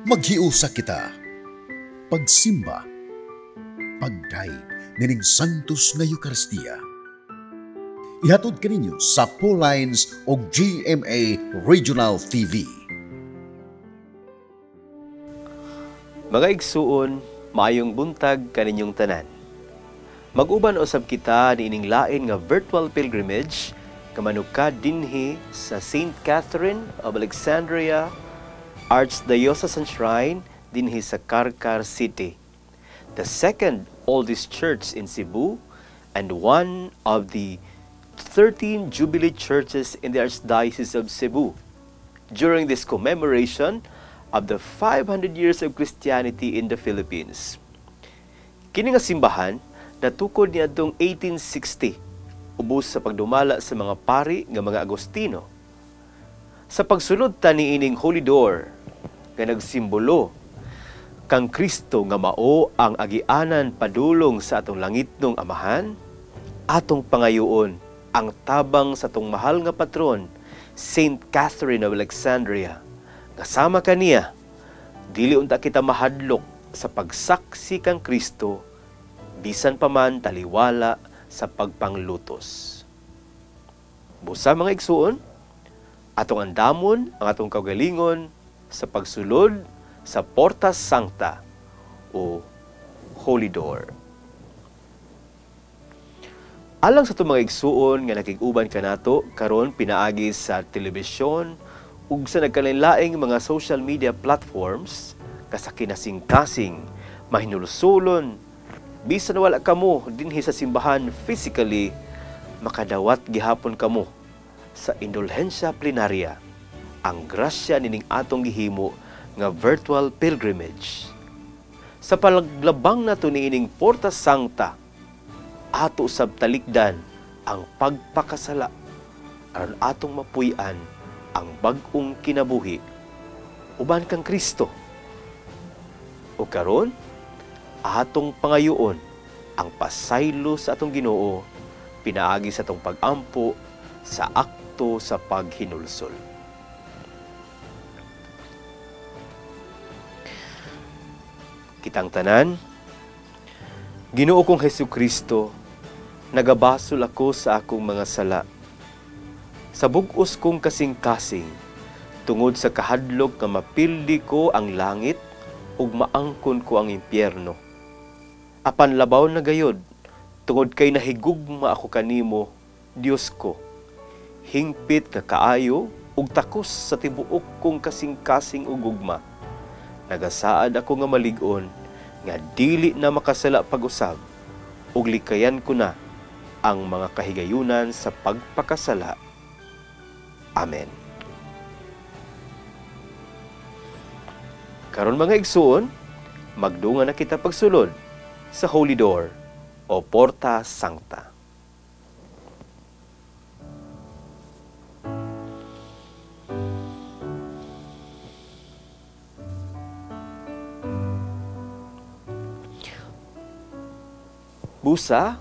Maghiusa kita, pagsimba, pagdaig nining santos nga Eucharistia. Ihatod kaninyo sa Paul Lines o GMA Regional TV. Mga igsuon, maayong buntag kaninyong tanan. Mag-uban usab kita niining lain nga virtual pilgrimage kamanukad dinhi sa St. Catherine of Alexandria Archdiocesan Shrine dinhi sa Carcar City, the second oldest church in Cebu and one of the 13 Jubilee churches in the Archdiocese of Cebu during this commemoration of the 500 years of Christianity in the Philippines. Kini nga simbahan natukod niadtong 1860 ubos sa pagdumala sa mga pari nga mga Agostino. Sa pagsulod ta niining Holy Door nga nagsimbolo kang Kristo nga mao ang agianan padulong sa atong langitnong Amahan, atong pangayoon ang tabang sa atong mahal nga patron, St. Catherine of Alexandria. Kasama kaniya, dili unta kita mahadlok sa pagsaksi kang Kristo, bisan pa man taliwala sa pagpanglutos. Busa mga igsuon, atong andamon ang atong kaugalingon sa pagsulod sa Porta Sancta o Holy Door. Alang sa itong mga igsuon nga nakig-uban kanato karon pinaagi sa telebisyon ug sa nagkalain-laing mga social media platforms kasakinasing-kasing mahinulsulon bisan wala kamo dinhi sa simbahan physically, makadawat gihapon kamo sa indulhensya plenarya, ang grasya nining atong gihimo nga virtual pilgrimage. Sa palaglabang nato niining Porta Sancta, ato sab talikdan ang pagpakasala aron atong mapuy-an ang bag-ong kinabuhi uban kang Kristo. O karon, atong pangayoon ang pasaylo sa atong Ginoo pinaagi sa atong pag-ampo sa akto sa paghinulsol. Kitang tanan, Ginoo kong Hesukristo, nagabasol ako sa akong mga sala. Sa bug-os kong kasing-kasing, tungod sa kahadlok nga mapildi ko ang langit ug maangkon ko ang impyerno. Apan labaw na gayod, tungod kay nahigugma ako kanimo, Dios ko. Hingpit ka kaayo ug takos sa tibuok kong kasing-kasing ug gugma. Nagasaad ako nga malig-on, nga dili na makasala pag-usab, ug likayan ko na ang mga kahigayunan sa pagpakasala. Amen. Karon mga igsuon, magdungan na kita pagsulod sa Holy Door o Porta Sancta. Busa,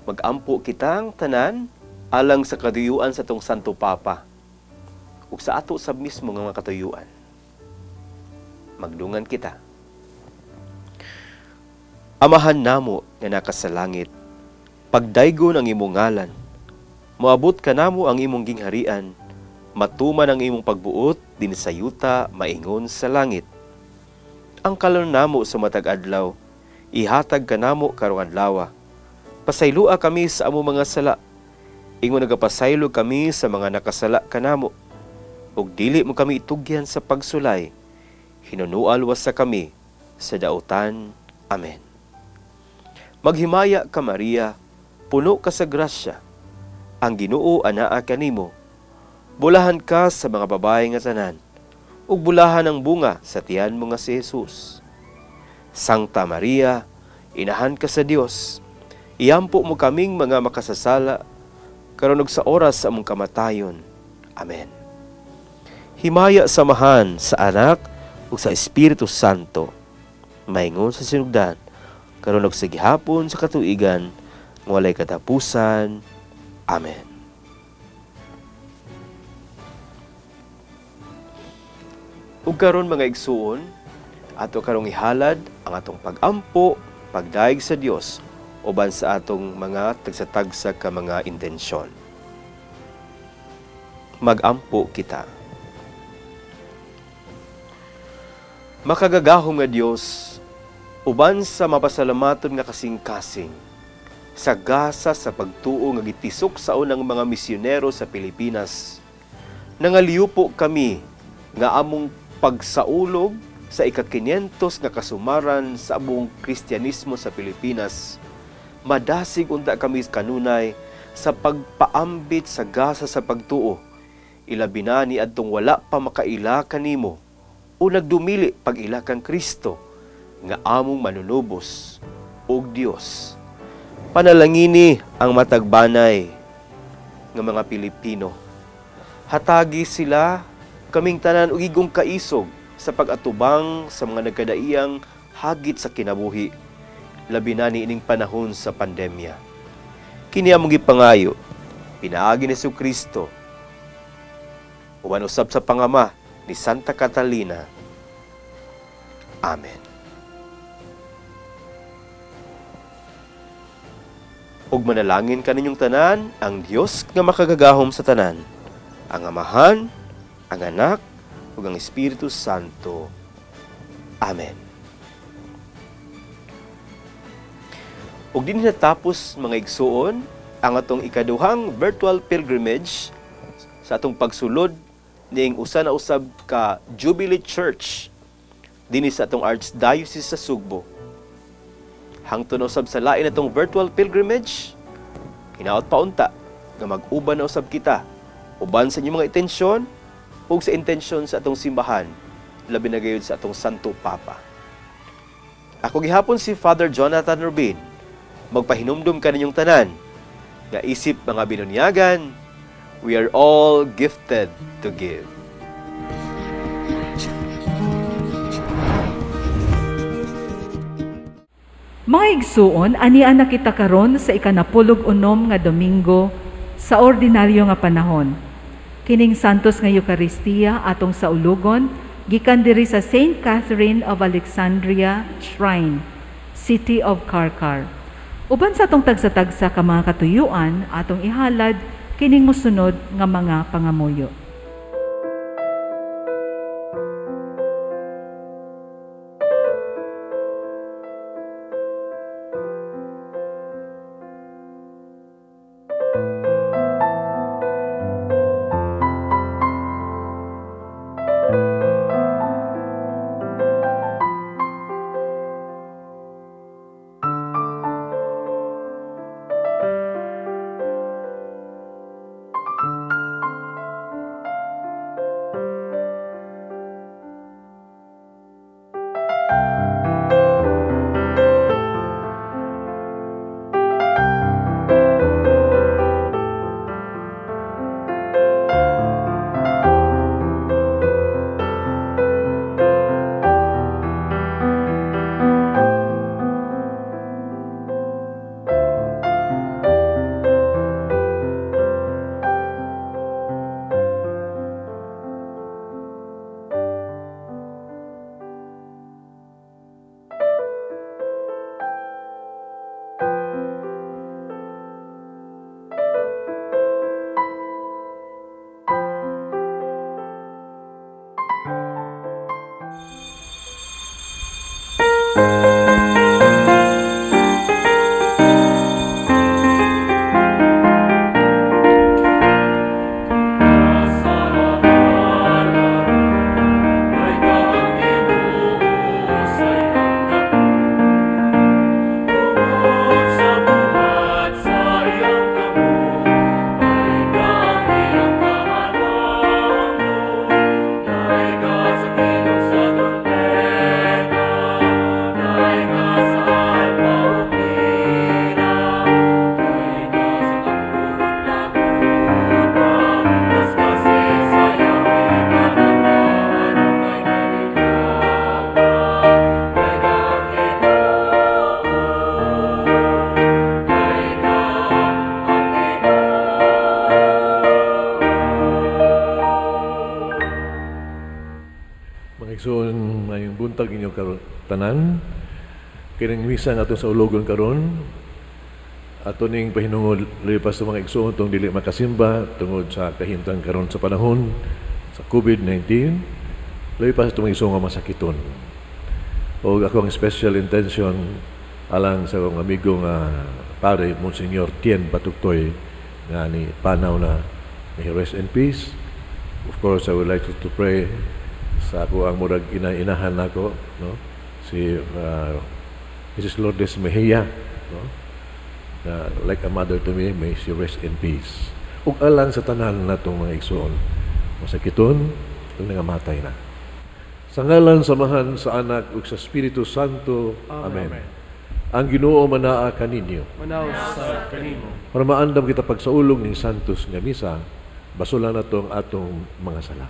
mag-ampo kitang tanan alang sa katuyuan sa tong Santo Papa ug sa ato sab mismo nga mga katuyuan. Magdungan kita. Amahan namo nga naka sa langit, pagdaygon ang imong ngalan, moabot ka namo ang imong gingharian, matuman ang imong pagbuot din sa yuta maingon sa langit. Ang kalon namo sa matag adlaw, ihatag ka namo karong adlaw. Pasaylua kami sa among mga sala, ingon nagapasaylo kami sa mga nakasala kanamo, ug dili mo kami itugyan sa pagsulay, hinunual wasa kami sa dautan. Amen. Maghimaya ka Maria, puno ka sa grasya, ang Ginoo anaa kanimo. Bulahan ka sa mga babae nga tanan, ug bulahan ang bunga sa tiyan mo nga si Jesus. Sancta Maria, inahan ka sa Dios, iampo mo kaming mga makasasala, karon ug sa oras sa among kamatayon. Amen. Himaya samahan sa Anak ug sa Espiritu Santo, maingon sa sinugdan, karon ug sa gihapon sa katuigan, walay katapusan. Amen. Ug karon mga igsuon, ato karong ihalad ang atong pag-ampo, pagdaig sa Dios uban sa atong mga tagsa-tagsa ka mga intensyon. Mag-ampo kita. Makagagahom nga Dios, uban sa mapasalamaton nga kasing-kasing, sa gasa sa pagtuo nga gitisok sa unang mga misyonero sa Pilipinas, nangaliupo kami nga among pagsaulog sa ika-500 nga kasumaran sa buong Kristyanismo sa Pilipinas, madasig unta kami kanunay sa pagpaambit sa gasa sa pagtuo, ilabi na ni adtong wala pa makaila kanimo o nagdumili pag-ila kang Kristo nga among manunubos og Dios. Panalangini ang matagbanay nga mga Pilipino. Hatagi sila kaming tanan og igong kaisog sa pag-atubang sa mga nagkadaiyang hagit sa kinabuhi, labi na niining panahon sa pandemya. Kini among gipangayo, pinaagi ni Jesucristo, uban usab sa pangama ni Santa Catalina. Amen. Ug manalangin kaninyong tanan ang Dios nga makagagahom sa tanan, ang Amahan, ang Anak, ug ang Espiritu Santo. Amen. Ug din natapos mga igsuon ang atong ikaduhang virtual pilgrimage sa atong pagsulod ning usa na usab ka Jubilee Church dinhi sa atong Archdiocese sa Sugbo. Hangtod usab sa lain atong virtual pilgrimage, hinaot pa unta nga mag-uban na usab kita uban sa inyong mga intensyon ug sa intensyon sa atong simbahan, labi na gayud sa atong Santo Papa. Ako gihapon si Father Jonathan Rubin, magpahinumdum kaninyong tanan nga isip mga binunyagan, we are all gifted to give. Mga igsuon, anian na kita karon sa ikanapulog-unom nga Domingo sa ordinaryo nga panahon. Kining santos nga Eucharistia atong saulugon, gikan diri sa Saint Catherine of Alexandria Shrine, City of Karkar. Uban sa atong tagsa-tagsa ka mga katuyuan, atong ihalad kining mosunod nga mga pangamuyo. mayong buntag inyo karon tanan. Kining misa nga sa ulogon karon. Ato ning pahinungod lipas sa mga igsoon tong dili makasimba tungod sa kahimtang karon sa panahon sa COVID-19. Lipas itong igsoon nga masakiton. O akong special intention alang sa akong amigo nga pare Monsignor Tien Batuktoy nga ni panaw na may rest in peace. Of course, I would like to pray sa ako ang murag inahan nako, no? Si Mrs. Lourdes Mejia, no? Like a mother to me, may she rest in peace. Ug alang sa tanan natong mga igsoon, masakiton, ug nangamatay na. Sa ngalan samahan sa Anak ug sa Espiritu Santo. Amen. Ang Ginoo manaa kaninyo. Manaw sa kanimo. Para maandam kita pagsaulong ning santos nga misa, basulan nato ang atong mga sala.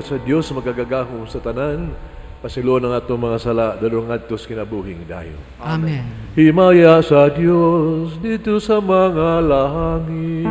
Sa Dios magagagahom sa tanan, pasilo ng atong mga sala dalong adtos kinabuhing dayon. Amen. Himaya sa Dios dito sa mga langit.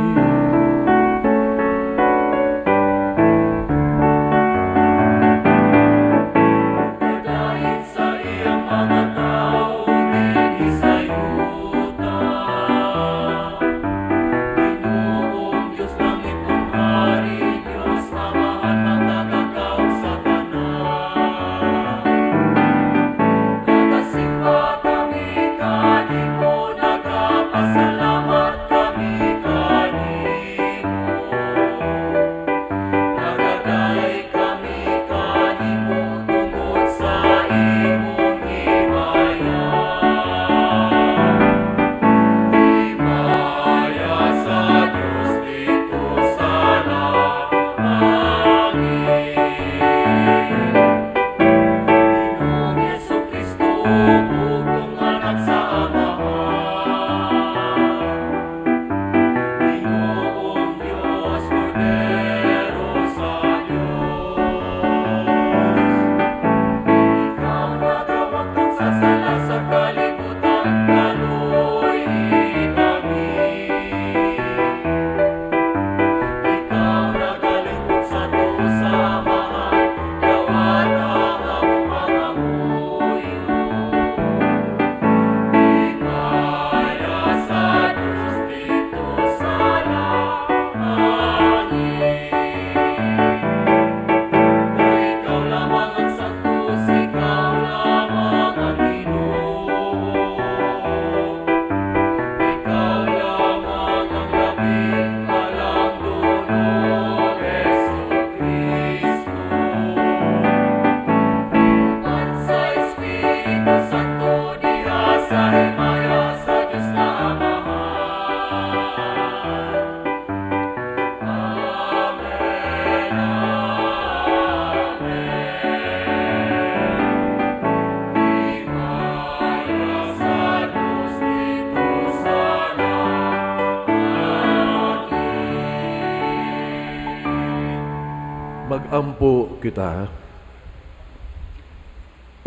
Mag-ampo kita.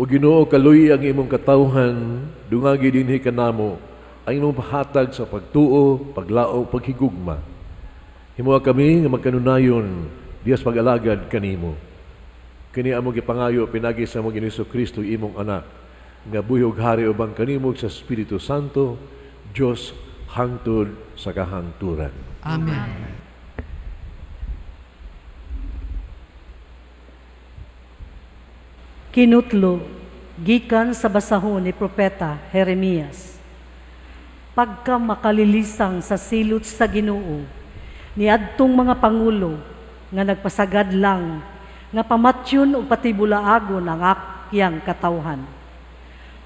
O Ginoo, kaluy ang imong katawhan, dungagi dinhi kanamo, ang imong pahatag sa pagtuo, paglao, paghigugma. Himuha kami nga magkanunayon, diyas pag-alagad kanimo. Kini among gipangayo, pinagi sa among Ginoong Kristo, imong anak, nga buyog hari ubang kanimo sa Espiritu Santo, Diyos hangtod sa kahangturan. Amen. Kinutlo, gikan sa basahon ni Propeta Jeremias. Pagka makalilisang sa silot sa Ginoo, niadtong mga pangulo nga nagpasagad lang, nga pamatyon o patibulaagon ang akyang katawhan.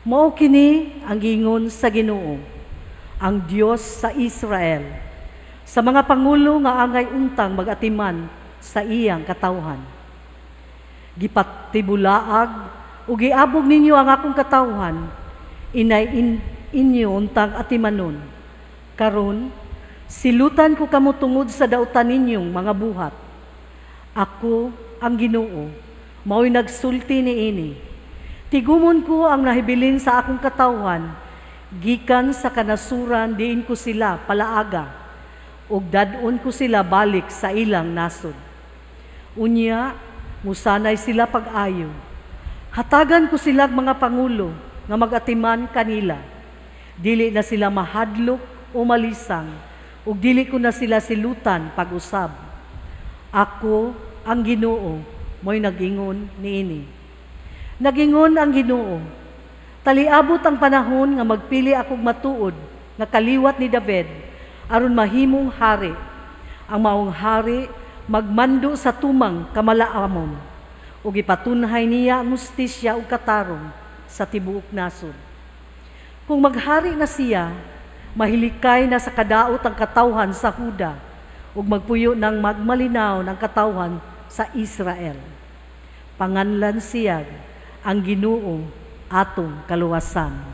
Mao kini ang gingon sa Ginoo, ang Dios sa Israel, sa mga pangulo nga angay untang magatiman sa iyang katawhan. Gipatibulaag o giabog ninyo ang akong katawhan, inyo untang atimanon. Karon, silutan ko kamo tungod sa dautan ninyong mga buhat. Ako ang Ginoo, mao'y nagsulti niini. Tigumon ko ang nahibilin sa akong katawhan, gikan sa kanasuran diin ko sila palaaga, ug dadon ko sila balik sa ilang nasod. Unya, musanay sila pag-ayo. Hatagan ko sila mga pangulo nga magatiman kanila. Dili na sila mahadlok o malisang, ug dili ko na sila silutan pag-usab. Ako ang Ginoo, mo'y nagingon niini. Nagingon ang Ginoo, taliabot ang panahon nga magpili akong matuod nga kaliwat ni David aron mahimong hari. Ang maong hari magmando sa tumang kamalaamon ug ipatunhay niya ang hustisya ug katarong sa tibuok nasod. Kung maghari na siya, mahilikay na sa kadaot ang katawhan sa Huda ug magpuyo ng magmalinaw ng katawhan sa Israel. Panganlan siya ang Ginoo atong kaluwasan.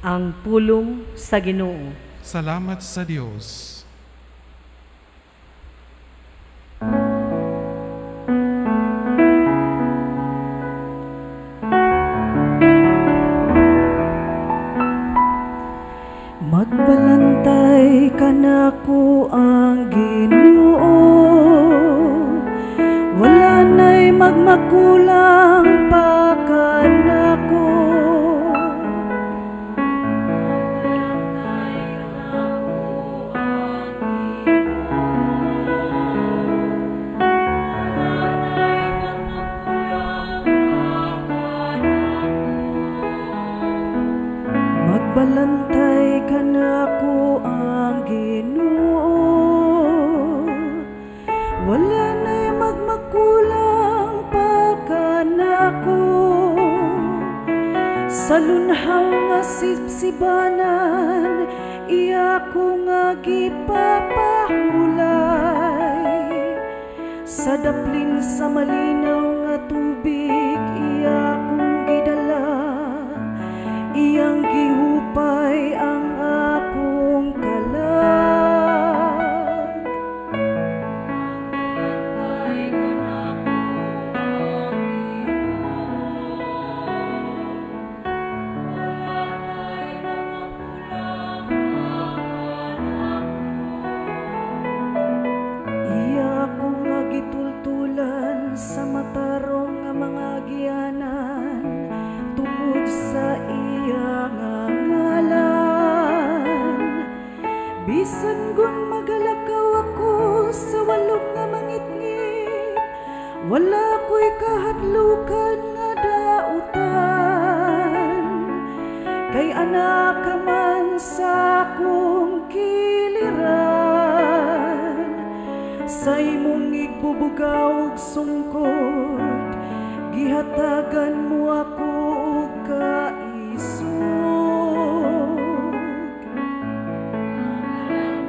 Ang pulong sa Ginoo. Salamat sa Diyos. Magbalantay ka nako ang Ginoo, wala na'y magmakulang pa ka nako. Magbalantay ka nako ang Ginoo, wala na'y magmakulang pa ka nako. Sa lunhaw nga sipsibanan, iya ko nga gipapahulay. Sa daplin sa malinaw nga tubig, iya kong gidala. Iyang gihupay ang akong kalag. Magbalantay ka nako ang Ginoo, wala na'y magmakulang pa ka nako. Iya ko nga gitultulan sa matarong nga mga giyanan, tungod sa iya nga ngalan. Bisan gun magalakaw ako sa walog nga mangitngit, wala ko'y kahadlukan nga dautan. Kay anak ka man sa akong kiliran, sa imong igbubugaw ug sungkod, gihatagan mo ako og kaisog.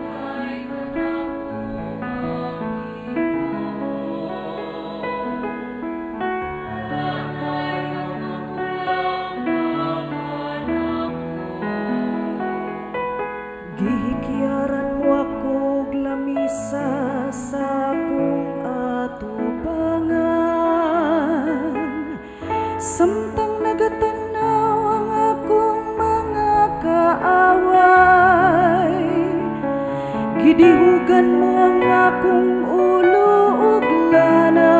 Magbalantay ka nako ang Ginoo, wala na'y magmakulang pa ka nako. Gihikyaran mo ako og lamisa sa akong atubangan, samtang nagatanaw ang akong mga kaaway. Gidihugan mo ang akong ulo ug lana,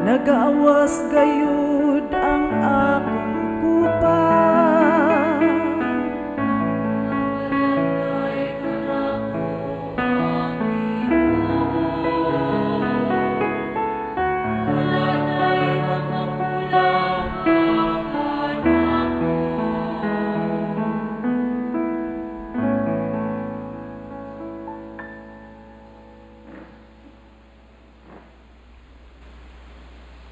nagaawas gayud ang akong kupa.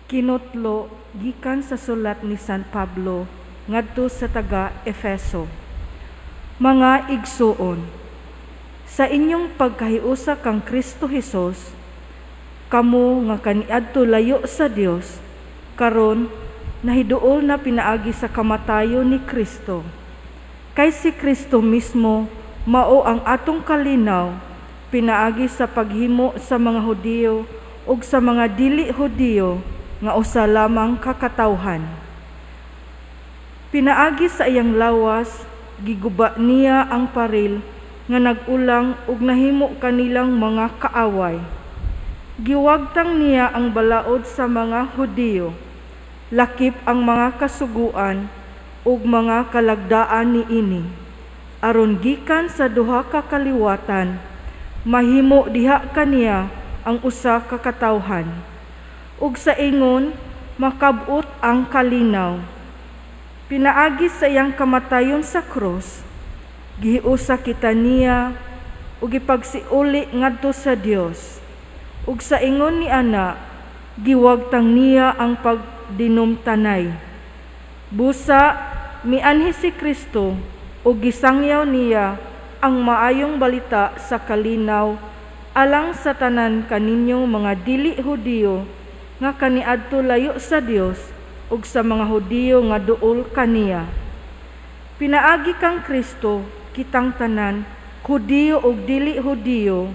Kinutlo gikan sa sulat ni San Pablo ngadto sa taga Efeso. Mga igsuon, sa inyong pagkahiusa kang Kristo Hesus, kamo nga kaniadto layo sa Dios, karon nahiduol na pinaagi sa kamatayon ni Kristo. Kay si Kristo mismo mao ang atong kalinaw, pinaagi sa paghimo sa mga Hudiyo ug sa mga dili Hudiyo nga usa lamang kakatawhan. Pinaagi sa iyang lawas, giguba niya ang paril nga nag-ulang ug nahimo kanilang mga kaaway. Giwagtang niya ang balaod sa mga Hudiyo, lakip ang mga kasuguan ug mga kalagdaan niini, aron gikan sa duha ka kaliwatan mahimo diha kaniya ang usa ka katawhan, ug sa ingon makab-ot ang kalinaw. Pinaagi sa iyang kamatayon sa krus, gihiusa kita niya ug ipagsiuli ngadto sa Dios, ug sa ingon ni ana giwagtang niya ang pagdinumtanay. Busa mianhi si Kristo ug gisangyaw niya ang maayong balita sa kalinaw alang sa tanan kaninyong mga dili Hudiyo nga kaniadto layo sa Dios ug sa mga Hudiyo nga duol kaniya. Pinaagi kang Kristo kitang tanan, Hudiyo ug dili Hudiyo,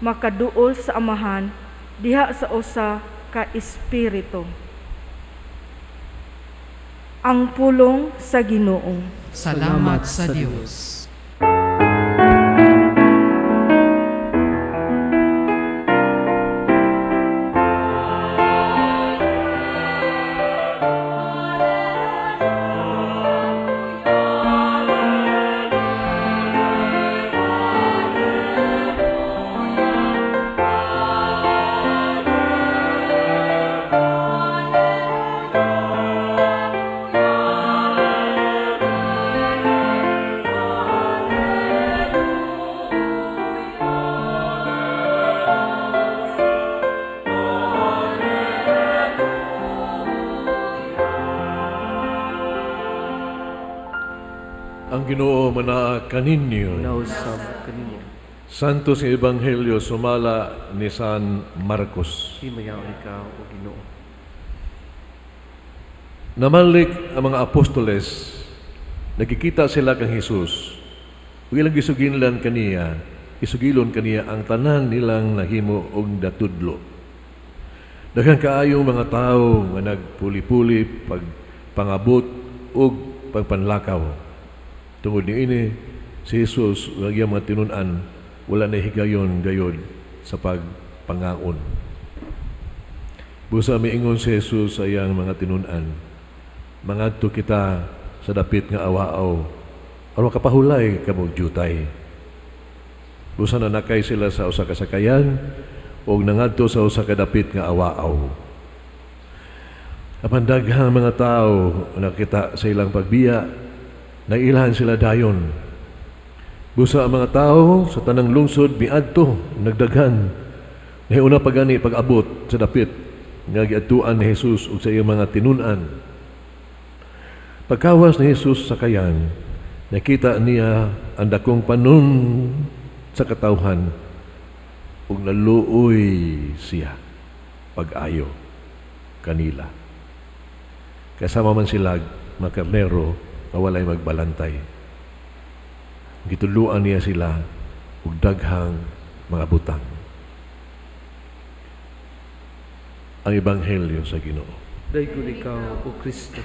makaduol sa amahan diha sa usa ka espiritu. Ang pulong sa Ginoo. Salamat sa Diyos. Ang Ginoo manaa kaninyo. Nausap kaninyo. Santos nga Ebanghelyo sumala ni San Marcos. Himayaw ikaw o Ginoo. Namalik ang mga apostoles, nagkikita sila kang Jesus. Ug ilang gisugilon kaniya ang tanan nilang nahimo og datudlo. Daghang kaayong mga tawo nga nagpuli-puli pagpangabot ug pagpanlakaw. Tungod niini, si Jesus ug ang mga tinun-an wala na higayon gayod sa pagpangaon. Busa miingon si Jesus sa iyang mga tinun-an, mangadto kita sa dapit nga awaaw, aron kapahulay kamo jutay. Busa na nakay sila sa usa ka sakayan ug nangadto sa usa ka dapit nga awaaw. Apan daghang mga tawo nakita sa ilang pagbiya, nailahan sila dayon. Busa ang mga tao sa tanang lungsod miadto nagdaghan. Nahiuna pa gani pag-abot sa dapit nga giadtuan ni Jesus ug sa iyang mga tinun-an. Pagkawas ni Jesus sa kayan, nakita niya ang dakong panon sa katawhan ug naluoy siya pag-ayo kanila. Kasama man sila mga karnero na walay magbalantay. Gituluan niya sila ug daghang mga butang. Ang Ebanghelyo sa Ginoo. Daigod ikaw, O Kristo.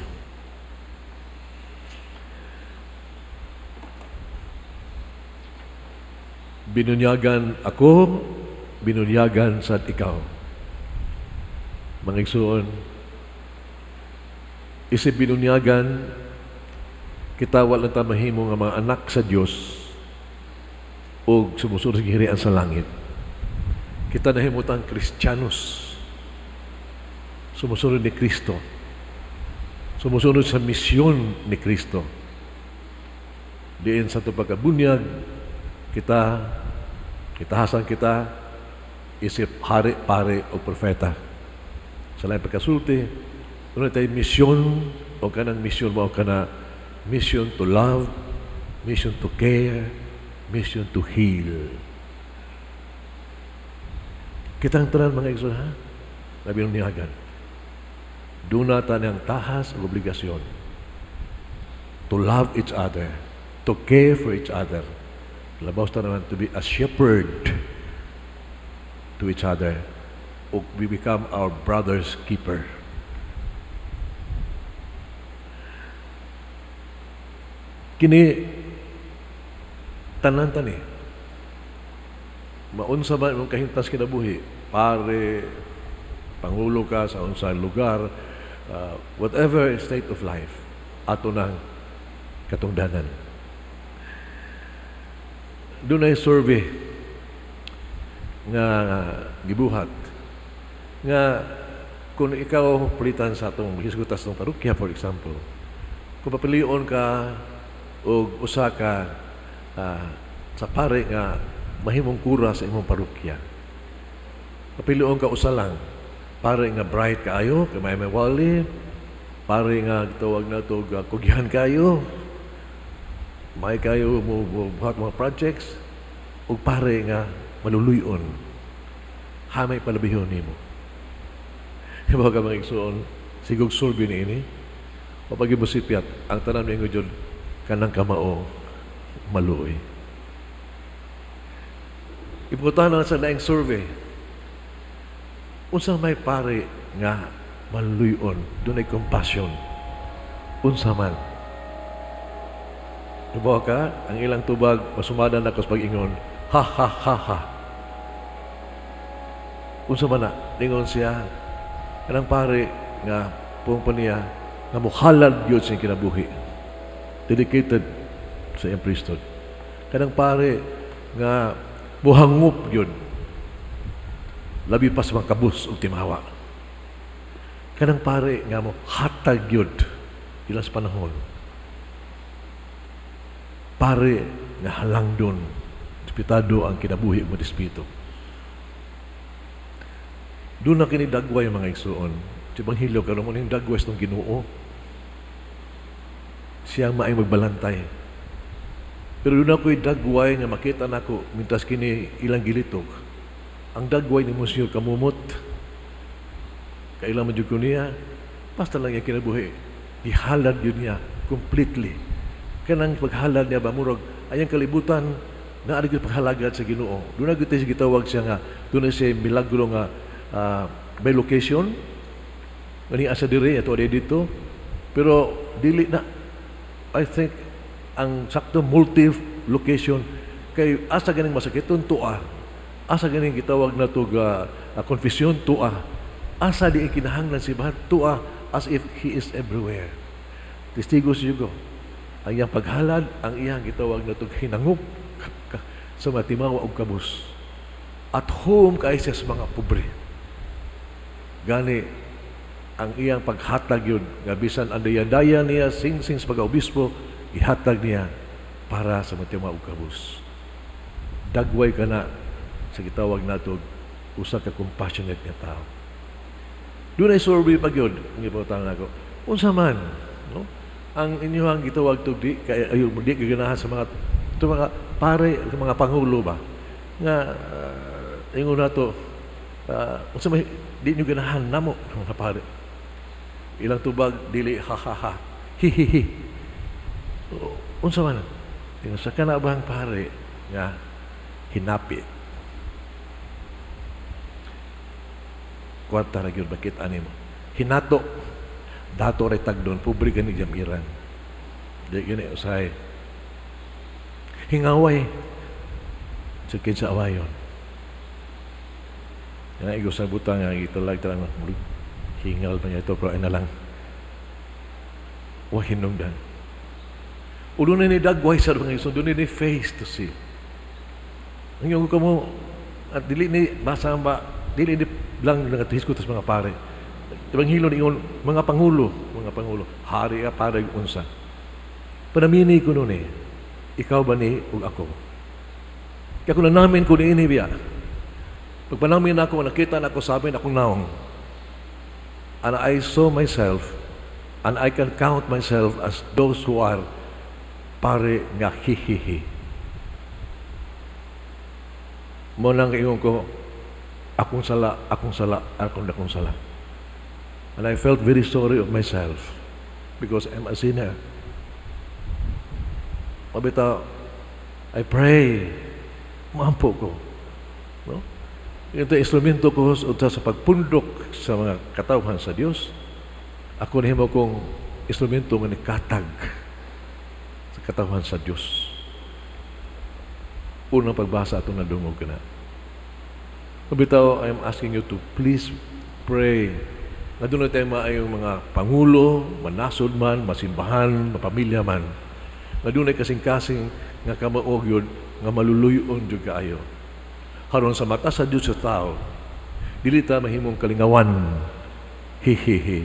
Binunyagan ako, binunyagan sa ikaw. Mga igsoon, isip binunyagan, kita wala ta mahimo nga mga anak sa Dios o sumusunod sa gihirian sa langit. Kita nahimutan Kristiyanos, sumusunod ni Kristo, sumusunod sa misyon ni Kristo. Diin sa ito pagkabunyag, kitahasan kita, isip hari, pare o profeta. Sa laing pagkasulti, doon tayo misyon, o kanang misyon mo, o kana mission to love, mission to care, mission to heal. Kitang tanan mga igsoon, ha? Labi ng niyagan. Doon natin ang tahas ang obligasyon to love each other, to care for each other. Labaw ta naman to be a shepherd to each other. O we become our brother's keeper. Kini tanan tani maunsa man mong kahintas kinabuhi, pare, pangulo ka sa unsang lugar, whatever state of life, ato ng katungdanan. Doon ay survey nga gibuhat nga kung ikaw palitan sa atong hisgutas ng parokya, for example, kung papilion ka o usa ka sa pare nga mahimong kura sa imong parokya, papilion ka usa lang, pare nga bright kaayo, kay may wali, pare nga tawag na to kugihan kayo, may kayo mo buhat mga projects, o pare nga maluluyon, hamay palabihon nimo. Iba ka mga igsoon, sigog sulbi ni ini, o pag-ibusipyat, ang tanan ng Diyod, kanang kamao, maluoy. Iputan na sa laing survey, unsa may pare nga maluluyon, doon ay compassion. Unsa man. Iba ka, ang ilang tubag, masumadan na kas pag-ingon, ha ha ha ha. Unsa man na, lingon siya, kanang pare nga pumpa niya nga mukhalad yun sa kinabuhi, dedicated sa iyang priesthood. Kanang pare nga buhangup yun, labi pas mga kabus o timawa. Kanang pare nga mo hatag yun ilas panahon, pare nga halang doon despitado ang kinabuhi mo despito. Doon na kinidagway mga igsoon. Sa Ebanghelyo, karon mo ning dagway sa Ginoo. Siyang maay magbalantay. Pero doon ako'y dagway nga makita nako mintas kini ilang gilitok. Ang dagway ni Monsieur kamumot. Kailan man jud ko niya, basta lang yung kinabuhi. Ihalad yun niya completely. Kanang paghalad niya ba murag ayang kalibutan na ari gyud paghalagad sa Ginoo. Doon na gyud siya gitawag siya nga, doon na siya milagro nga by location, ganing asa dire ato dito, pero dili na, I think ang sakto multi location kay asa ganing masakiton tuwa, asa ganing gitawag na to confession tuwa, asa di kinahanglan si bahat tuwa, as if he is everywhere. Testigo siya ko ang iyang paghalad, ang iyang gitawag na to hinangup sa matimawa og kabus at home kay siya sa mga pobre. Gani ang iyang paghatag yun, nga bisan ang daya niya sing-sing sa pag-obispo, ihatag niya para sa matimaw og kabus. Dagway ka na sa gitawag nato usa ka compassionate nga tao. Doon ay survey pag yun, ang ipotang ako, unsa man, no? Ang inyong gitawag to di ayo di gaganahan sa mga ito mga pare, mga pangulo ba nga ingon nato unsa may di nyo ganahan namo mga pare, ilang tubag dili ha ha ha hi hi hi, unsa man ingon sa kanabang pare nga hinapi kwarta ra gyud bakit animo hinato dato ray tagdon, pobre gani jamiran. Di gani usahay. Hingaway. Sakin sa awayon. Yan igo sa butang nga itulag talang hingal pa niya ito, pero ay na lang. Wa hinungdan. Ulo na ni dagway sa mga iso, doon ni face to see. Ang yung kamo, at dili ni basa ba, dili ni lang nangatihis ko tas mga pare. Ebanghilo ni mga pangulo, hari ka para unsa. Panamini ko noon ikaw ba ni ug ako? Kaya kung namin ko ni biya, pagpanamin ako, nakita na ako sabi na akong naong, and I saw myself, and I can count myself as those who are pare nga hihihi. Mo nang iyon ko, akong sala, akong sala. And I felt very sorry of myself because I'm a sinner. Mabita, I pray, maampo ko. No? Ito instrumento ko sa pagpundok sa mga katawhan sa Diyos. Ako nahimo kong instrumento nga nikatag sa katawhan sa Diyos. Unang pagbasa atong nadungog ka na. Mabitaw, I am asking you to please pray. Na doon tayo maayong mga pangulo, manasod man, masimbahan, mapamilya man. Na doon ay kasing-kasing nga kamaog yun, nga maluluyon yun kaayo. Haron sa mata sa Diyos sa tao, dili ta mahimong kalingawan, hihihi.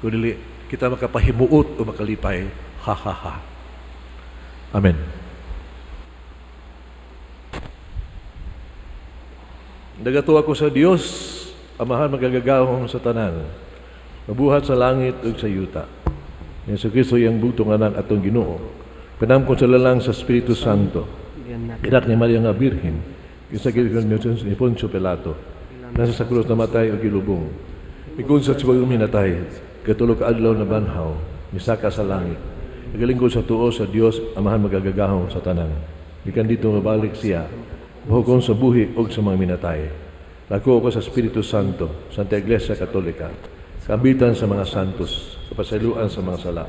Kung dili, kita makapahimuot o makalipay, ha ha ha. Amen. Nagato ako sa Diyos, Amahan magagagahong sa tanan, mabuhat sa langit ug sa yuta. Yesu Kristo yang butong anak atong Ginoo, pinamkon sa lalang sa Espiritu Santo, inak ni Maria nga Birhen, kisagil ni Poncio Pilato, nasa sa krus namatay o gilubong, ikunsat sa pagminatay, katulog adlaw na banhaw, misaka sa langit, nagalingkod sa tuo sa Dios, Amahan magagagahong sa tanan. Ikan dito mabalik siya, buhokon sa buhi o sa mga minatay. Lako ko sa Espiritu Santo, Santa Iglesia Katolika, kabitan sa mga santos, kapasaluan sa mga sala,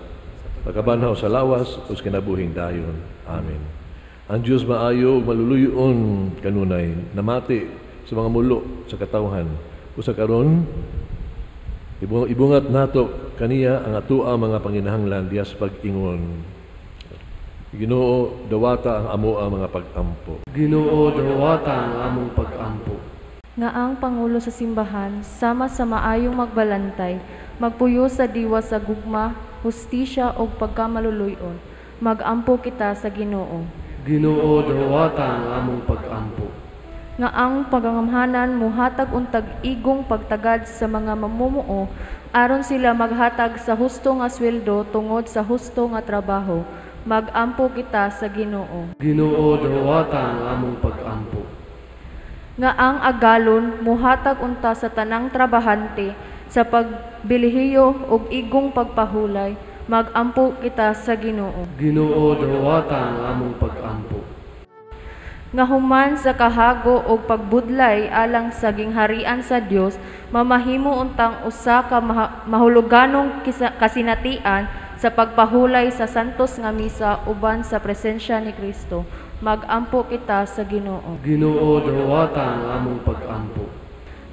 pagkabanhaw sa lawas o sa kinabuhing dayon. Amen. Ang Diyos maayo, maluluyon kanunay, namati sa mga mulo sa katawhan. O sa karon, ibungat nato kaniya ang atua mga panginahanglan diya sa pag-ingon. Ginoo, dawata ang amo ang mga pag-ampo. Ginoo, dawata ang among pag-ampo. Nga ang Pangulo sa simbahan, sama sa maayong magbalantay, magpuyo sa diwa sa gugma, hustisya o pagkamaluluyon, magampo kita sa Ginoo. Ginoo, dawata ang among pag-ampo. Nga ang pagangamhanan muhatag untag igong pagtagad sa mga mamumuo, aron sila maghatag sa husto nga sweldo tungod sa husto nga trabaho, magampo kita sa Ginoo. Ginoo, dawata ang among pag-ampo. Nga ang agalon muhatag unta sa tanang trabahante sa pagbilihiyo ug igong pagpahulay, magampo kita sa Ginoo. Ginoo, dawata ang among pag-ampo. Nga human sa kahago ug pagbudlay alang sa gingharian sa Dios, mamahimo untang usa ka mahuluganong kasinatian sa pagpahulay sa santos nga misa uban sa presensya ni Kristo. Magampo kita sa Ginoo. Ginoo, dawata ang among pag-ampo.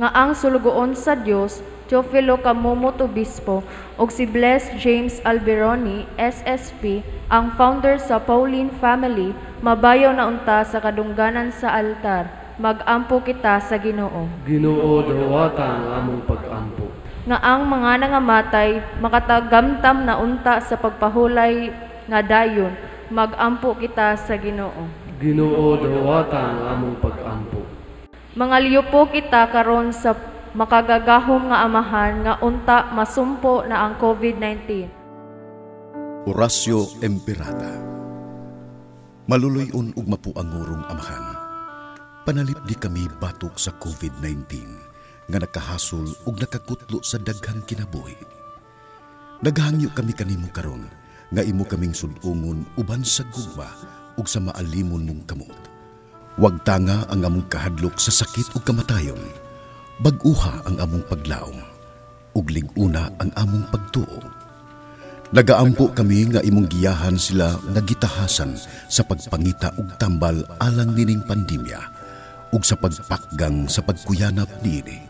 Nga ang sulugoon sa Dios, Teofilo Camumot Obispo, ug si Bless James Alberoni, SSP, ang founder sa Pauline Family, mabayaw na unta sa kadungganan sa altar. Magampo kita sa Ginoo. Ginoo, dawata ang among pag-ampo. Nga ang mga nangamatay, makatagamtam na unta sa pagpahulay nga dayon, magampo kita sa Ginoo. Ginoo, dawata ang among pag-ampo. Mangaliyo po kita karon sa makagagahom nga amahan nga unta masumpo na ang COVID-19. Orasyo Emperata. Maluluyon ug mapuangurong amahan. Panalipdi kami batok sa COVID-19 nga nakahasol ug nakakutlo sa daghang kinabuhi. Naghangyo kami kanimo karon nga imo kaming sulungon uban sa gugma ug sa maalimon mong kamot. Wag tanga ang among kahadlok sa sakit ug kamatayon. Bag-uha ang among paglaom ug lig-una ang among pagtuo. Nagaampo kami nga imong giyahan sila nga gitahasan sa pagpangita ug tambal alang nining pandemya ug sa pagpakgang sa pagkuyanap niini.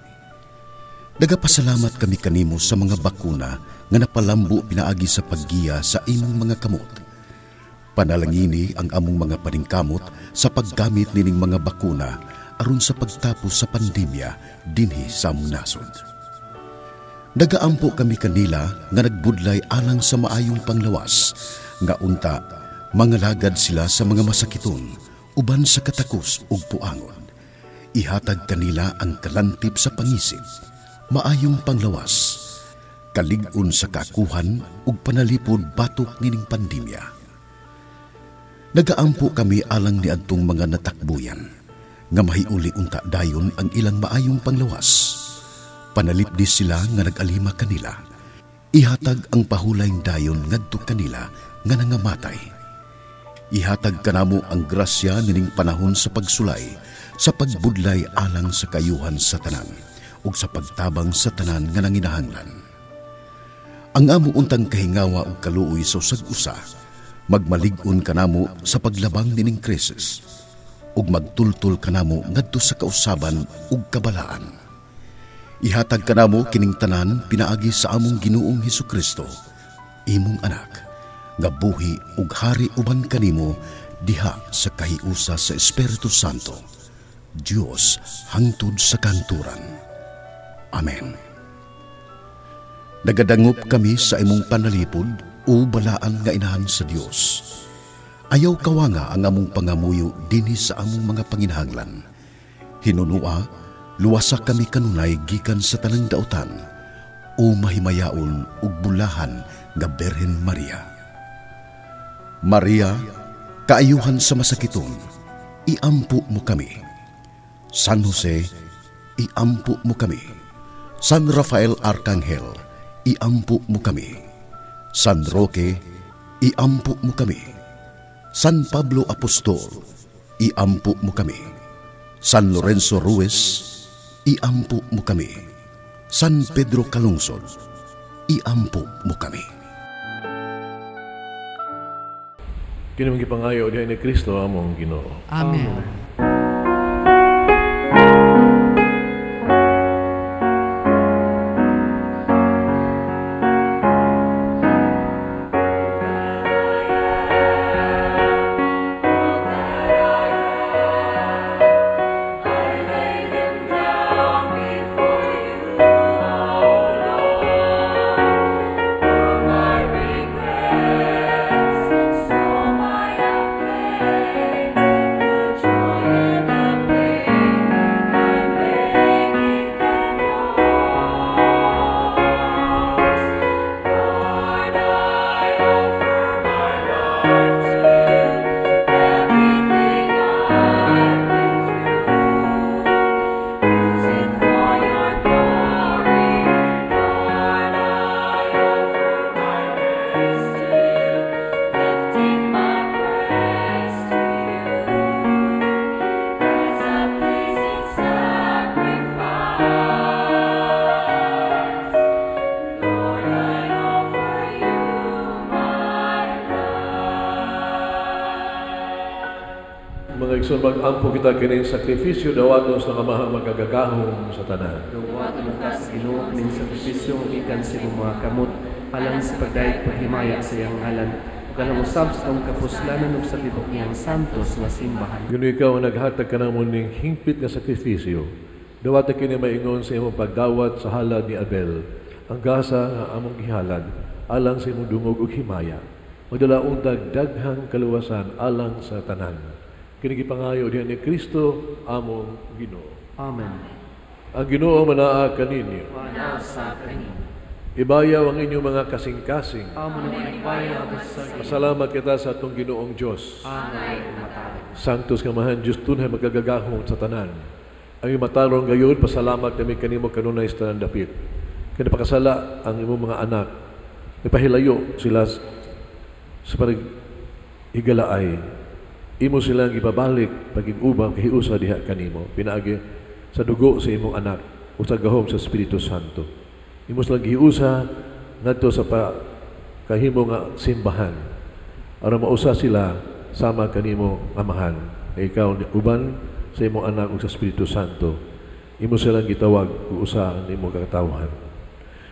Nagapasalamat kami kanimo sa mga bakuna nga napalambo pinaagi sa paggiya sa imong mga kamot. Panalangini ang among mga paningkamot sa paggamit nining mga bakuna aron sa pagtapos sa pandemya dinhi sa among nasod. Nagaampo kami kanila nga nagbudlay alang sa maayong panglawas, nga unta, mangalagad sila sa mga masakiton, uban sa katakos ug puangon. Ihatag kanila ang kalantip sa pangisip, maayong panglawas, kalig-on sa kakuhan ug panalipod batok nining pandemya. Nagaampo kami alang ni adtong mga natakbuyan, nga mahiuli unta dayon ang ilang maayong panglawas. Panalipdi sila nga nag-alima kanila. Ihatag ang pahulayng dayon ngadto kanila nga nangamatay. Ihatag kanamo ang grasya nining panahon sa pagsulay, sa pagbudlay alang sa kayuhan sa tanan, ug sa pagtabang sa tanan nga nanginahanglan. Ang amo untang kahingawa ug kaluoy sa usag-usa, magmalig-on kanamo sa paglabang nining krisis, ug magtultol kanamo ngadto sa kausaban ug kabalaan. Ihatag kanamo kining tanan pinaagi sa among Ginoong Hesukristo, imong anak, nga buhi ug hari uban kanimo diha sa kahiusa sa Espiritu Santo, Dios hangtod sa kanturan. Amen. Nagadangop kami sa imong panalipod o balaan nga inahan sa Dios. Ayaw kawanga ang among pangamuyo dinhi sa among mga panginahanglan. Hinunua, luwasa kami kanunay gikan sa tanang dautan, o mahimayaon ug bulahan nga Berhen Maria. Maria, kaayuhan sa masakiton, iampo mo kami. San Jose, iampo mo kami. San Rafael Arcangel, iampo mo kami. San Roque, iampo mo kami. San Pablo Apostol, iampo mo kami. San Lorenzo Ruiz, iampo mo kami. San Pedro Calungsod, iampo mo kami. Kinamang ipangayo diha ni Kristo among Ginoo. Amen. Mga igsoon, mag-ampo kita kini sakrifisyo dawaton sa kamahang magagagahong sa tanan. Dawaton ka sa Ginoo ning sakripisyo gikan sa mga kamot alang sa pagdayeg paghimaya sa iyang ngalan. Ganang usab sa ang kapuslanan ug sa libok niyang santos nga simbahan. Gano ikaw ang naghatag ka namon ning hingpit nga sakripisyo. Dawata kini maingon sa imong pagdawat sa halad ni Abel. Ang gasa nga among gihalad alang sa imong dungog ug himaya. Magdala undag daghang kaluwasan alang sa tanan. Kinigipangayo diha ni Kristo among Ginoo. Amen. Ang Ginoo manaa kaninyo. Manaw sa kanin. Ibayaw ang inyong mga kasing-kasing. Amo na ibayaw sa Masalamat kita sa atong Ginoong Dios. Amen. Matawag. Santos nga mahan Dios tunay magagagahong sa tanan. Ang imatarong gayon, pasalamat kami kanimo kanunay sa tanan dapit. Kaya napakasala ang imong mga anak. Ipahilayo sila sa pag-igalaay. Imo silang ibabalik pagig-ubang kahiusa diha kanimo. Pinaagi sa dugo sa imong anak o sa gahom sa Espiritu Santo. Imo silang gihiusa ngadto sa kahimo nga simbahan aron mausa sila sama kanimo amahan. Ikaw uban sa imong anak ug sa Espiritu Santo, imo silang gitawag ug usa nimo kakatawhan.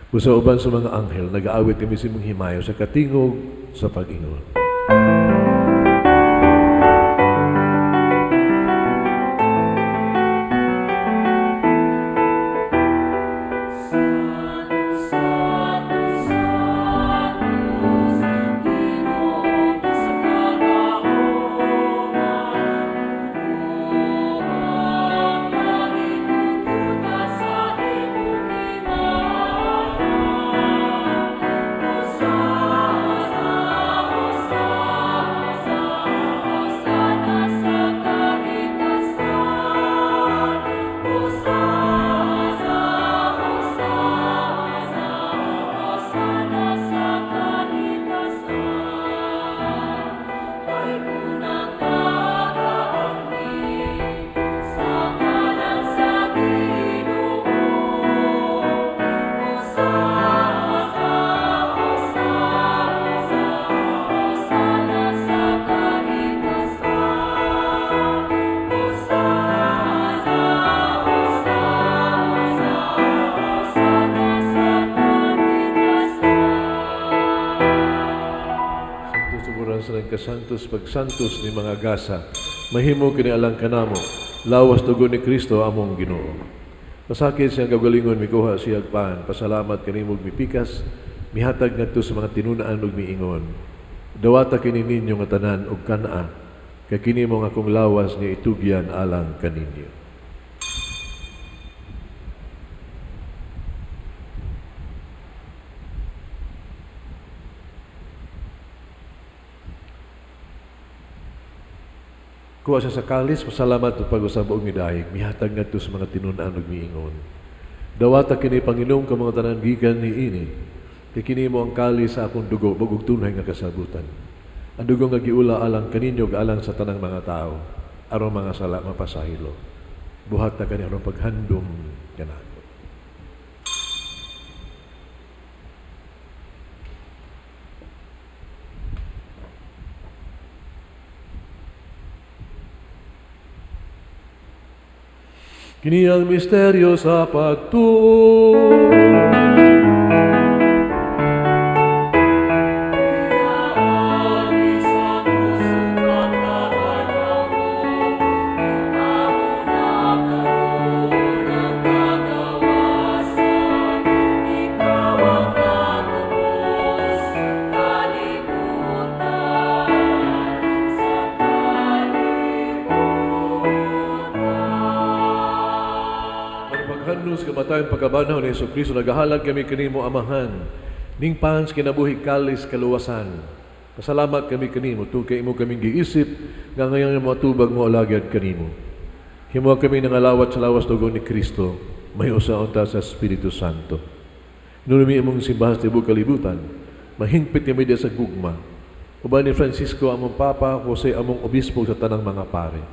Busa uban sa mga anghel nagaawit kami sa imong himayo sa katingog sa pag-ingon. Kasantos pagsantos ni mga gasa, mahimo kini alang kanamo, lawas tugon ni Kristo among Ginoo. Pasakit siyang kagalingon mikuha siya agpaan, pasalamat kanimog mipikas, mihatag ngadto sa mga tinunaan ug miingon. Dawata kini ninyo nga tanan ug kanaa, kay kini mo nga akong lawas ni itugyan alang kaninyo. Kuha siya sa kalis, pasalamat ug pag-usab og midayeg, mihatag ngadto sa mga tinun-an ug miingon. Dawata kini Panginoon ka mga tanan gikan niini, kay kini mo ang kalis sa akong dugo ug tunay nga kasabutan. Ang dugo nga giula alang kaninyo alang sa tanang mga tao, aron mga sala mapasahilo. Buhat na kani aron paghandom kanako. Kini ang misteryo sa pagtuo. Kamatayang pagkabanaw ni Jesucristo, nagahalag kami kanimo amahan, ning pans kinabuhi kalis kaluwasan. Pasalamat kami kanimo, kay imo kaming giisip, nga ngayon mga tubag mo alagad kanimo. Himuha kami nangalawat sa lawas tugon ni Kristo, may usaon ta sa Espiritu Santo. Nunumi imong simbahan sa tibuok kalibutan, mahingpit kami diya sa gugma. Uban ni Francisco among Papa, Jose among Obispo sa tanang mga pare.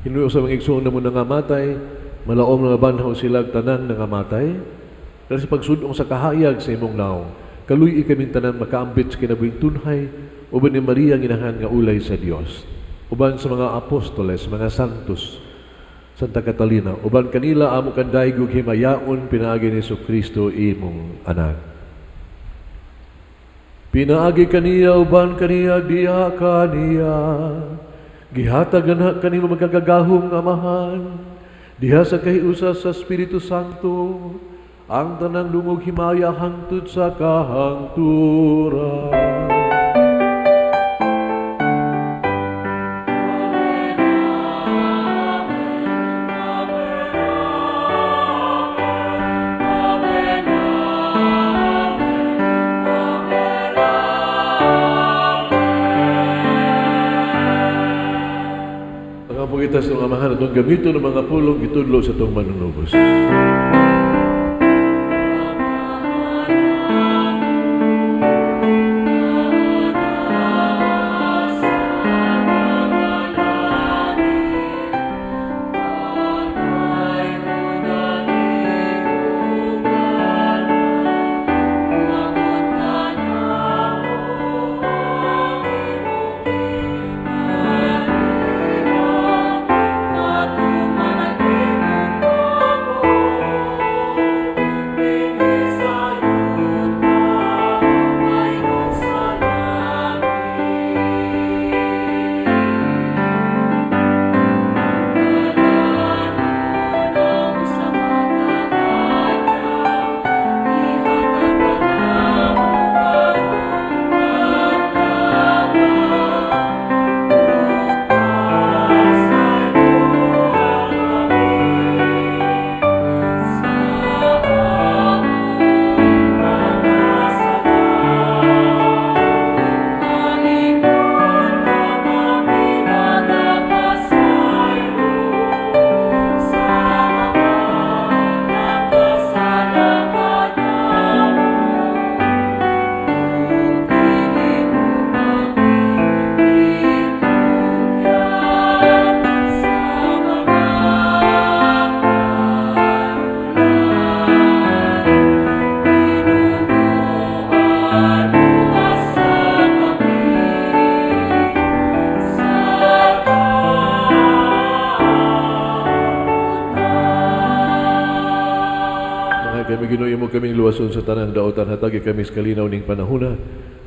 Hinuyo sa mga igsoon na mo nangamatay, malaom nga banhaw sila tanan nangamatay. Dahil sa pagsudong sa kahayag sa imong naong, kaluy kaming tanan makaambit sa kinabuhing tunhay, uban ni Maria nginahan nga ulay sa Dios. Uban sa mga apostoles, mga santos, Santa Catalina, uban kanila amo kanday ug himayaon pinaagi ni Jesucristo imong anak. Pinaagi kaniya uban kaniya diha kaniya, gihatag na kanimo magkagagahong amahan. Diha sa kahiusa sa Espiritu Santo, ang tanang lungog himaya hangtod sa kahangturan. Kita sa mga amahan itong gamito ng mga pulong gitudlo sa itong manunubos. kami Ginoo imo kaming luwason sa tanang daotan, hatagi kami sa kalinaw ning panahuna.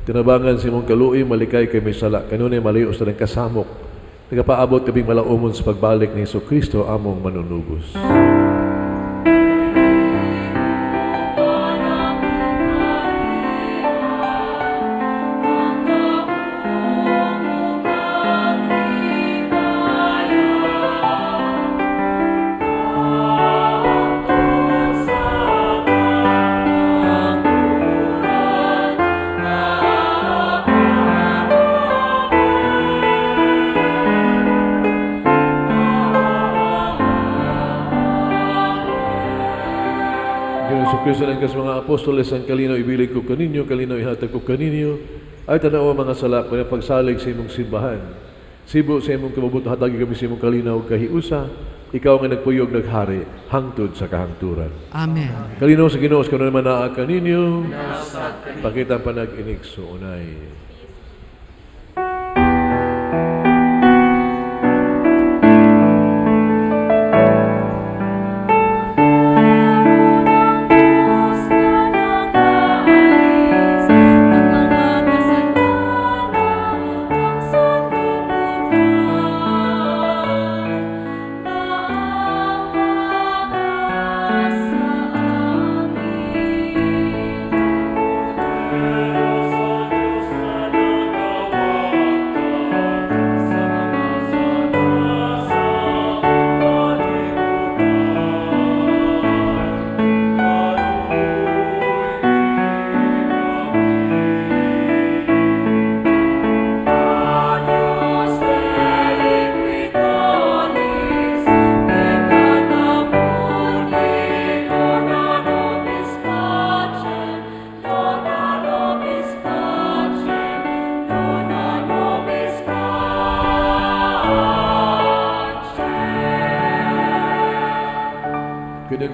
Tinabangan si mong kaluoy, malikay kami sala kanunay malayo sa nang kasamok. Nagapaabot kaming malaumon sa pagbalik ni Jesucristo among manunubos. Kristo ng kas mga apostoles ang kalinaw ibilig ko kaninyo, kalinaw ihatag ko kaninyo, ay tanaw mga sala ko na pagsalig sa imong simbahan. Sibo sa imong kabubuto, hatagi kami sa imong kalinaw kahiusa, ikaw nga nagpuyog naghari, hangtod sa kahangturan. Amen. Kalinaw sa Ginoo, kano naman naa kaninyo, pakita panag-inig so unay.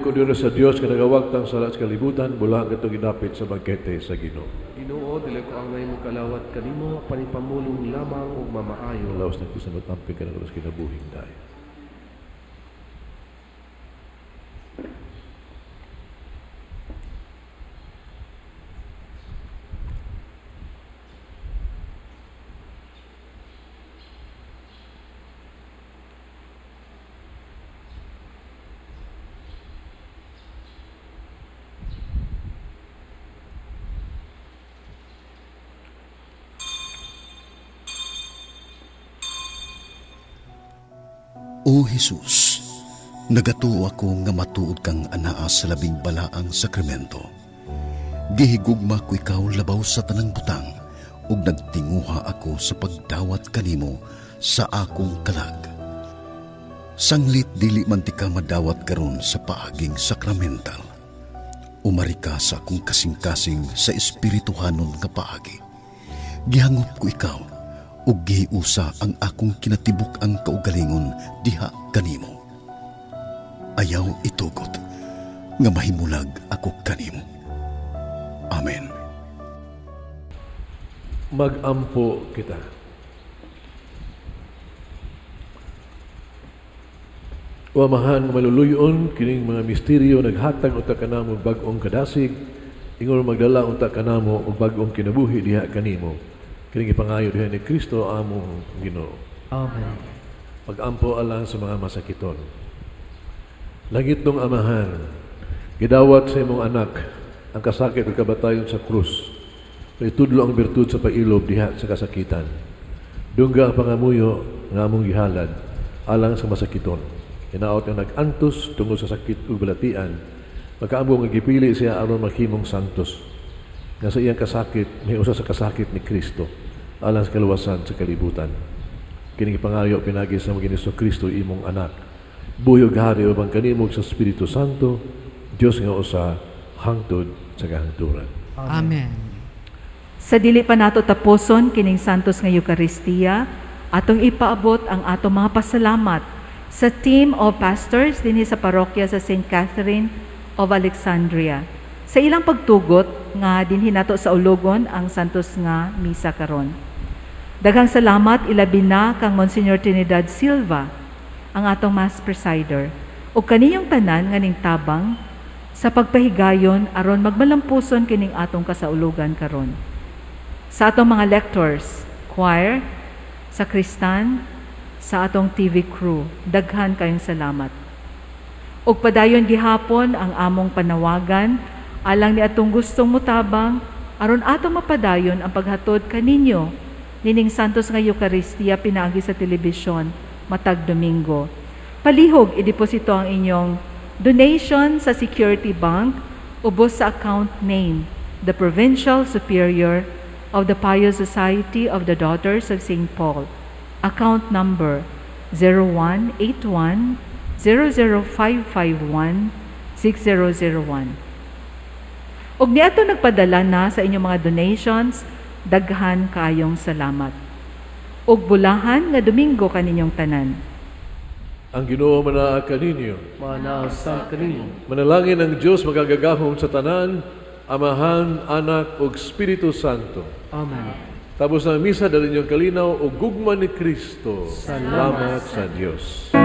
Kudura sa Dios nga nagawag tang salat sa kalibutan, bulang katong ginapit sa bangkete sa Ginoo. Ginoo, dili ko ang ngayon kalawat kanimo, panipamulong lamang ug mamaayo. Laos na kisamat amping ka na kinabuhing dayo. O Jesus, nagatuo ako nga matuod kang anaa sa labing balaang sakramento. Gihigugma ko ikaw labaw sa tanang butang, ug nagtinguha ako sa pagdawat kanimo sa akong kalag. Sanglit dili man ti ka madawat karon sa paaging sakramental. Umari ka sa akong kasing-kasing sa espirituhanon nga paagi. Gihangop ko ikaw, ug gihiusa ang akong kinatibuk ang kaugalingon diha kanimo. Ayaw itugot nga mahimulag ako kanimo. Amen. Magampo kita. O Amahan, maluluyon kining mga misteryo naghatag unta kanamo bag-ong kadasig, ingon magdala unta kanamo og bag-ong kinabuhi diha kanimo. Kining ipangayo diha ni Kristo among Ginoo. Amen. Pag-ampo alang sa mga masakiton. Langit ng Amahan, gidawat sa imong anak ang kasakit ug kabatayon sa krus. Itudlo ang birtud sa pailob diha sa kasakitan. Dungga ang pangamuyo nga among gihalad alang sa masakiton. Hinaot ang nag-antos tungod sa sakit ug balatian. Magkaambong nga gipili siya aron maghimong santos. Nga sa iyang kasakit, may usa sa kasakit ni Kristo alang sa kaluwasan sa kalibutan. Kining ipangayo pinagi sa mga Kristo imong anak. Buyog hari ubang kanimog sa Espiritu Santo, Dios nga usa hangtod sa kahangturan. Amen. Sa dili pa nato tapuson kining santos nga Eucharistia, atong ipaabot ang atong mga pasalamat sa team of pastors dinhi sa parokya sa St. Catherine of Alexandria. Sa ilang pagtugot nga dinhi nato sa ulogon ang santos nga misa karon. Daghang salamat ilabi na kang Monsignor Trinidad Silva, ang atong mass presider, o kaniyong tanan nga ning tabang sa pagpahigayon aron magmalampuson kining atong kasaulugan karon. Sa atong mga lectors, choir, sakristan, sa atong TV crew, daghan kayong salamat. Ug padayon gihapon ang among panawagan alang ni atong gustong mutabang aron atong mapadayon ang paghatod kaninyo nining santos nga Eucharistia pinaagi sa telebisyon matag Domingo. Palihog ideposito ang inyong donation sa Security Bank ubos sa account name the Provincial Superior of the Pious Society of the Daughters of St. Paul, account number 0181 00551 6001. Og niadto nagpadala na sa inyong mga donations, daghan kaayong salamat. Og bulahan nga Domingo kaninyong tanan. Ang Ginoo manaa kaninyo. Manaasam kaninyo. Manalangin ang Diyos magagagahom sa tanan, Amahan, Anak, ug Espiritu Santo. Amen. Tapos na misa dali niyong kalinaw o gugma ni Kristo. Salamat sa Diyos.